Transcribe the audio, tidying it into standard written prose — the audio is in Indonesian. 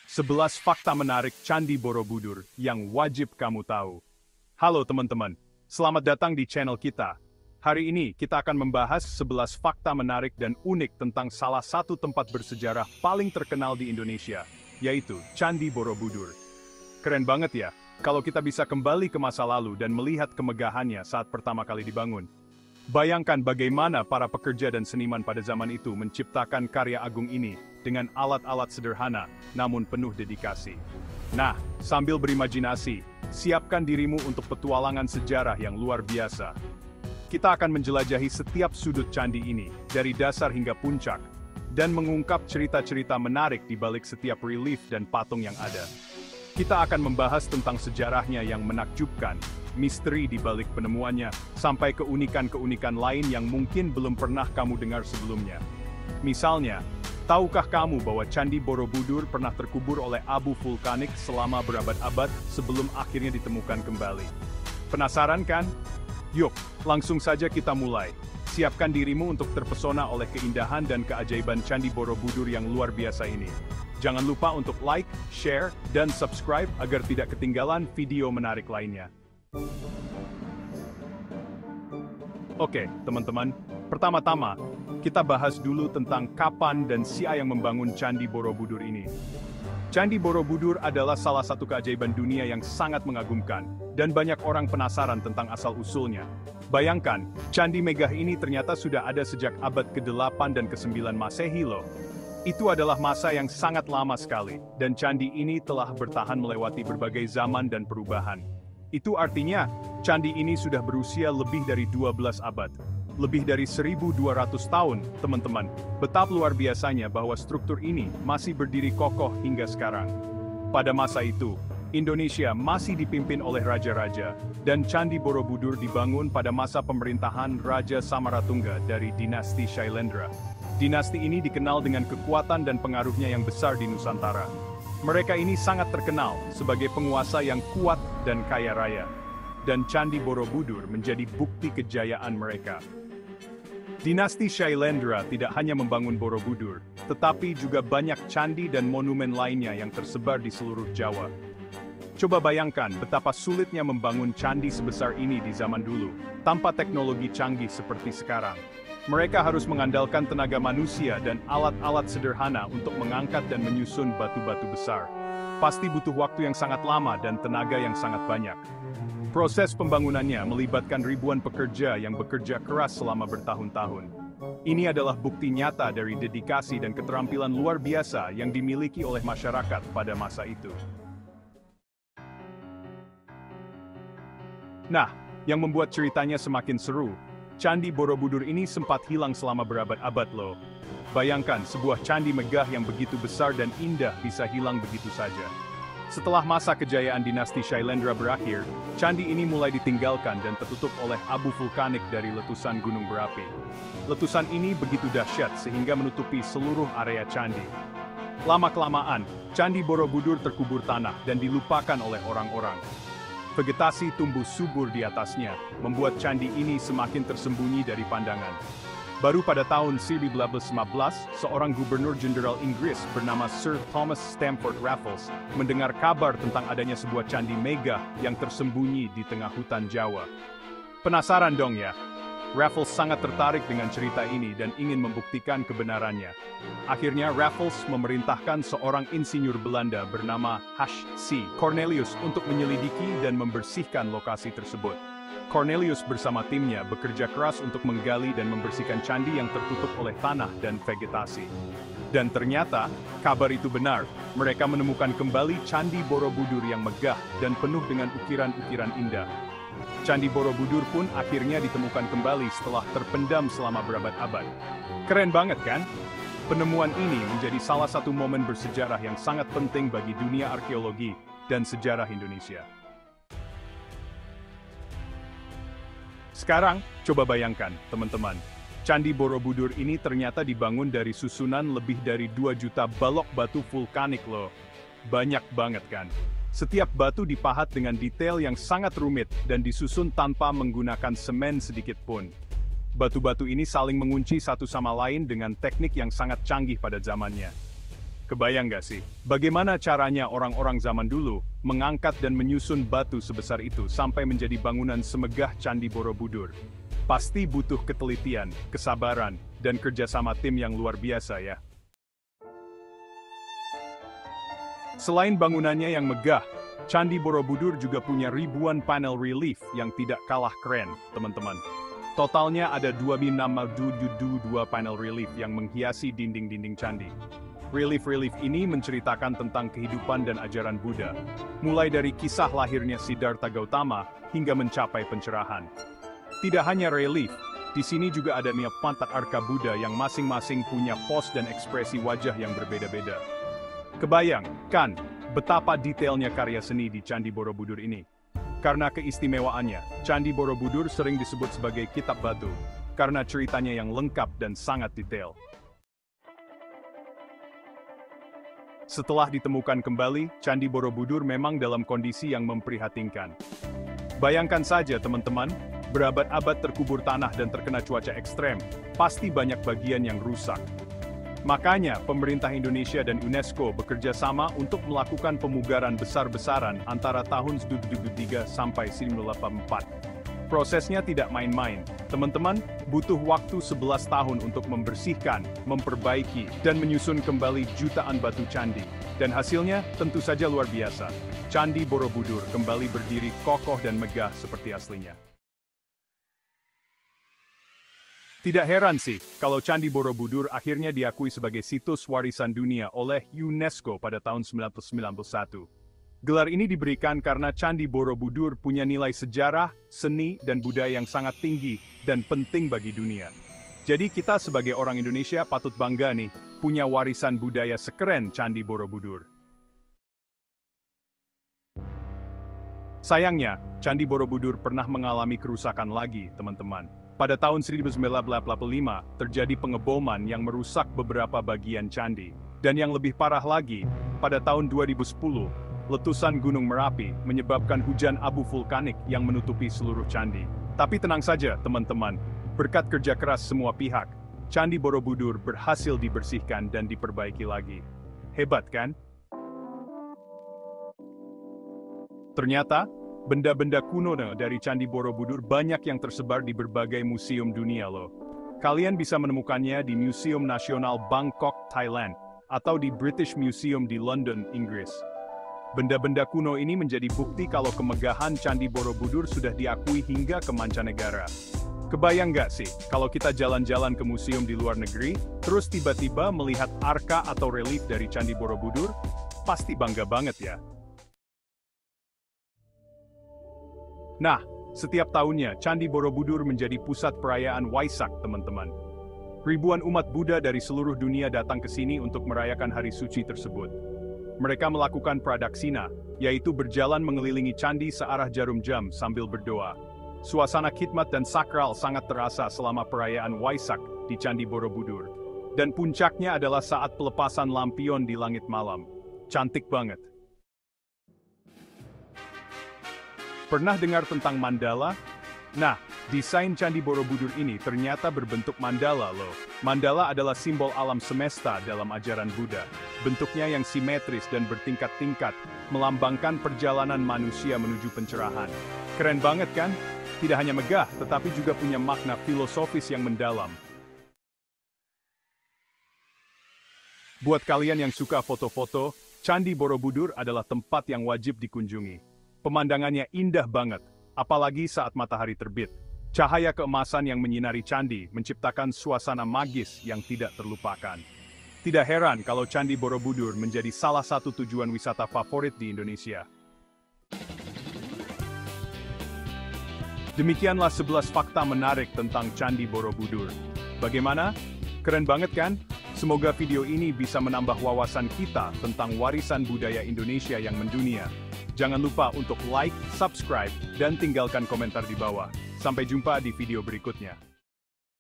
11 fakta menarik Candi Borobudur yang wajib kamu tahu. Halo teman-teman, selamat datang di channel kita. Hari ini kita akan membahas 11 fakta menarik dan unik tentang salah satu tempat bersejarah paling terkenal di Indonesia, yaitu Candi Borobudur. Keren banget ya, kalau kita bisa kembali ke masa lalu dan melihat kemegahannya saat pertama kali dibangun. Bayangkan bagaimana para pekerja dan seniman pada zaman itu menciptakan karya agung ini dengan alat-alat sederhana, namun penuh dedikasi. Nah, sambil berimajinasi, siapkan dirimu untuk petualangan sejarah yang luar biasa. Kita akan menjelajahi setiap sudut candi ini, dari dasar hingga puncak, dan mengungkap cerita-cerita menarik di balik setiap relief dan patung yang ada. Kita akan membahas tentang sejarahnya yang menakjubkan, misteri di balik penemuannya, sampai keunikan-keunikan lain yang mungkin belum pernah kamu dengar sebelumnya. Misalnya, tahukah kamu bahwa Candi Borobudur pernah terkubur oleh abu vulkanik selama berabad-abad sebelum akhirnya ditemukan kembali? Penasaran kan? Yuk, langsung saja kita mulai. Siapkan dirimu untuk terpesona oleh keindahan dan keajaiban Candi Borobudur yang luar biasa ini. Jangan lupa untuk like, share, dan subscribe agar tidak ketinggalan video menarik lainnya. Oke, teman-teman, pertama-tama, kita bahas dulu tentang kapan dan siapa yang membangun Candi Borobudur ini. Candi Borobudur adalah salah satu keajaiban dunia yang sangat mengagumkan, dan banyak orang penasaran tentang asal-usulnya. Bayangkan, candi megah ini ternyata sudah ada sejak abad ke-8 dan ke-9 Masehi loh. Itu adalah masa yang sangat lama sekali, dan candi ini telah bertahan melewati berbagai zaman dan perubahan. Itu artinya, candi ini sudah berusia lebih dari 12 abad. Lebih dari 1.200 tahun, teman-teman. Betapa luar biasanya bahwa struktur ini masih berdiri kokoh hingga sekarang. Pada masa itu, Indonesia masih dipimpin oleh raja-raja, dan Candi Borobudur dibangun pada masa pemerintahan Raja Samaratungga dari dinasti Shailendra. Dinasti ini dikenal dengan kekuatan dan pengaruhnya yang besar di Nusantara. Mereka ini sangat terkenal sebagai penguasa yang kuat dan kaya raya. Dan Candi Borobudur menjadi bukti kejayaan mereka. Dinasti Shailendra tidak hanya membangun Borobudur, tetapi juga banyak candi dan monumen lainnya yang tersebar di seluruh Jawa. Coba bayangkan betapa sulitnya membangun candi sebesar ini di zaman dulu, tanpa teknologi canggih seperti sekarang. Mereka harus mengandalkan tenaga manusia dan alat-alat sederhana untuk mengangkat dan menyusun batu-batu besar. Pasti butuh waktu yang sangat lama dan tenaga yang sangat banyak. Proses pembangunannya melibatkan ribuan pekerja yang bekerja keras selama bertahun-tahun. Ini adalah bukti nyata dari dedikasi dan keterampilan luar biasa yang dimiliki oleh masyarakat pada masa itu. Nah, yang membuat ceritanya semakin seru, Candi Borobudur ini sempat hilang selama berabad-abad loh. Bayangkan sebuah candi megah yang begitu besar dan indah bisa hilang begitu saja. Setelah masa kejayaan dinasti Shailendra berakhir, candi ini mulai ditinggalkan dan tertutup oleh abu vulkanik dari letusan gunung berapi. Letusan ini begitu dahsyat sehingga menutupi seluruh area candi. Lama-kelamaan, Candi Borobudur terkubur tanah dan dilupakan oleh orang-orang. Vegetasi tumbuh subur di atasnya, membuat candi ini semakin tersembunyi dari pandangan. Baru pada tahun 1815, seorang gubernur jenderal Inggris bernama Sir Thomas Stamford Raffles mendengar kabar tentang adanya sebuah candi megah yang tersembunyi di tengah hutan Jawa. Penasaran dong ya? Raffles sangat tertarik dengan cerita ini dan ingin membuktikan kebenarannya. Akhirnya Raffles memerintahkan seorang insinyur Belanda bernama H.C. Cornelius untuk menyelidiki dan membersihkan lokasi tersebut. Cornelius bersama timnya bekerja keras untuk menggali dan membersihkan candi yang tertutup oleh tanah dan vegetasi. Dan ternyata, kabar itu benar. Mereka menemukan kembali Candi Borobudur yang megah dan penuh dengan ukiran-ukiran indah. Candi Borobudur pun akhirnya ditemukan kembali setelah terpendam selama berabad-abad. Keren banget kan? Penemuan ini menjadi salah satu momen bersejarah yang sangat penting bagi dunia arkeologi dan sejarah Indonesia. Sekarang, coba bayangkan, teman-teman. Candi Borobudur ini ternyata dibangun dari susunan lebih dari 2 juta balok batu vulkanik loh. Banyak banget kan? Setiap batu dipahat dengan detail yang sangat rumit dan disusun tanpa menggunakan semen sedikit pun. Batu-batu ini saling mengunci satu sama lain dengan teknik yang sangat canggih pada zamannya. Kebayang nggak sih? Bagaimana caranya orang-orang zaman dulu mengangkat dan menyusun batu sebesar itu sampai menjadi bangunan semegah Candi Borobudur? Pasti butuh ketelitian, kesabaran, dan kerjasama tim yang luar biasa ya. Selain bangunannya yang megah, Candi Borobudur juga punya ribuan panel relief yang tidak kalah keren, teman-teman. Totalnya ada 2 panel relief yang menghiasi dinding-dinding candi. Relief-relief ini menceritakan tentang kehidupan dan ajaran Buddha, mulai dari kisah lahirnya Siddhartha Gautama hingga mencapai pencerahan. Tidak hanya relief, di sini juga ada pantat arka Buddha yang masing-masing punya pos dan ekspresi wajah yang berbeda-beda. Kebayang, kan, betapa detailnya karya seni di Candi Borobudur ini? Karena keistimewaannya, Candi Borobudur sering disebut sebagai kitab batu, karena ceritanya yang lengkap dan sangat detail. Setelah ditemukan kembali, Candi Borobudur memang dalam kondisi yang memprihatinkan. Bayangkan saja teman-teman, berabad-abad terkubur tanah dan terkena cuaca ekstrem, pasti banyak bagian yang rusak. Makanya, pemerintah Indonesia dan UNESCO bekerja sama untuk melakukan pemugaran besar-besaran antara tahun 1973 sampai 1984. Prosesnya tidak main-main. Teman-teman, butuh waktu 11 tahun untuk membersihkan, memperbaiki, dan menyusun kembali jutaan batu candi. Dan hasilnya tentu saja luar biasa. Candi Borobudur kembali berdiri kokoh dan megah seperti aslinya. Tidak heran sih, kalau Candi Borobudur akhirnya diakui sebagai situs warisan dunia oleh UNESCO pada tahun 1991. Gelar ini diberikan karena Candi Borobudur punya nilai sejarah, seni, dan budaya yang sangat tinggi dan penting bagi dunia. Jadi kita sebagai orang Indonesia patut bangga nih, punya warisan budaya sekeren Candi Borobudur. Sayangnya, Candi Borobudur pernah mengalami kerusakan lagi, teman-teman. Pada tahun 1985, terjadi pengeboman yang merusak beberapa bagian candi. Dan yang lebih parah lagi, pada tahun 2010, letusan Gunung Merapi menyebabkan hujan abu vulkanik yang menutupi seluruh candi. Tapi tenang saja, teman-teman. Berkat kerja keras semua pihak, Candi Borobudur berhasil dibersihkan dan diperbaiki lagi. Hebat kan? Ternyata, benda-benda kuno dari Candi Borobudur banyak yang tersebar di berbagai museum dunia loh. Kalian bisa menemukannya di Museum Nasional Bangkok, Thailand, atau di British Museum di London, Inggris. Benda-benda kuno ini menjadi bukti kalau kemegahan Candi Borobudur sudah diakui hingga ke mancanegara. Kebayang nggak sih, kalau kita jalan-jalan ke museum di luar negeri, terus tiba-tiba melihat arka atau relief dari Candi Borobudur? Pasti bangga banget ya. Nah, setiap tahunnya Candi Borobudur menjadi pusat perayaan Waisak, teman-teman. Ribuan umat Buddha dari seluruh dunia datang ke sini untuk merayakan hari suci tersebut. Mereka melakukan pradaksina, yaitu berjalan mengelilingi candi searah jarum jam sambil berdoa. Suasana khidmat dan sakral sangat terasa selama perayaan Waisak di Candi Borobudur. Dan puncaknya adalah saat pelepasan lampion di langit malam. Cantik banget. Pernah dengar tentang mandala? Nah, desain Candi Borobudur ini ternyata berbentuk mandala loh. Mandala adalah simbol alam semesta dalam ajaran Buddha. Bentuknya yang simetris dan bertingkat-tingkat, melambangkan perjalanan manusia menuju pencerahan. Keren banget kan? Tidak hanya megah, tetapi juga punya makna filosofis yang mendalam. Buat kalian yang suka foto-foto, Candi Borobudur adalah tempat yang wajib dikunjungi. Pemandangannya indah banget, apalagi saat matahari terbit. Cahaya keemasan yang menyinari candi menciptakan suasana magis yang tidak terlupakan. Tidak heran kalau Candi Borobudur menjadi salah satu tujuan wisata favorit di Indonesia. Demikianlah 11 fakta menarik tentang Candi Borobudur. Bagaimana? Keren banget kan? Semoga video ini bisa menambah wawasan kita tentang warisan budaya Indonesia yang mendunia. Jangan lupa untuk like, subscribe, dan tinggalkan komentar di bawah. Sampai jumpa di video berikutnya.